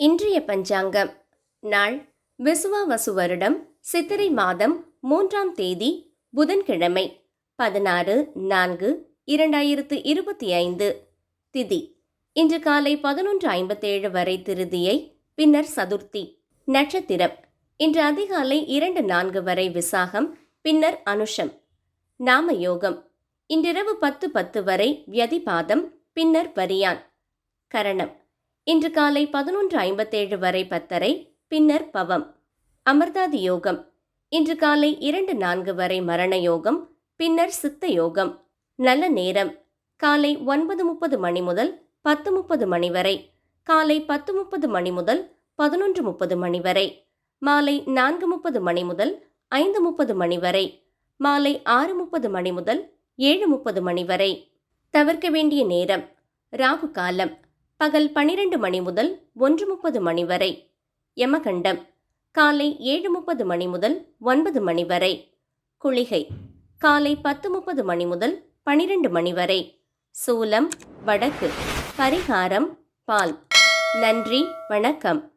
இன்றைய பஞ்சாங்கம். நாள் விசுவாவசு வருடம் சித்திரை மாதம் 3ஆம் தேதி புதன்கிழமை 16/4/2025. திதி இன்று காலை 11:57 வரை திருதியை, பின்னர் சதுர்த்தி. நட்சத்திரம் இன்று அதிகாலை 2:04 வரை விசாகம், பின்னர் அனுஷம். நாம யோகம் இன்றிரவு 10:10 வரை வியதிபாதம், பின்னர் வரியான். கரணம் இன்று காலை 11:57 வரை பத்தரை, பின்னர் பவம். அமிர்தாதி யோகம் இன்று காலை 2:04 வரை மரண யோகம், பின்னர் சித்த யோகம். நல்ல நேரம் காலை 9:30 மணி முதல் 10:30 மணி வரை, காலை 10:30 மணி முதல் 11:30 மணி வரை, மாலை 4:30 மணி முதல் 5:30 மணி வரை, மாலை 6:30 மணி முதல் 7:30 மணி வரை. தவிர்க்க வேண்டிய நேரம்: ராகு காலம் பகல் 12 மணி முதல் 1:30 மணி வரை. யமகண்டம் காலை 7:30 மணி முதல் 9 மணி வரை. குளிகை காலை 10:30 மணி முதல் 12 மணி வரை. சூலம் வடக்கு. பரிகாரம் பால். நன்றி, வணக்கம்.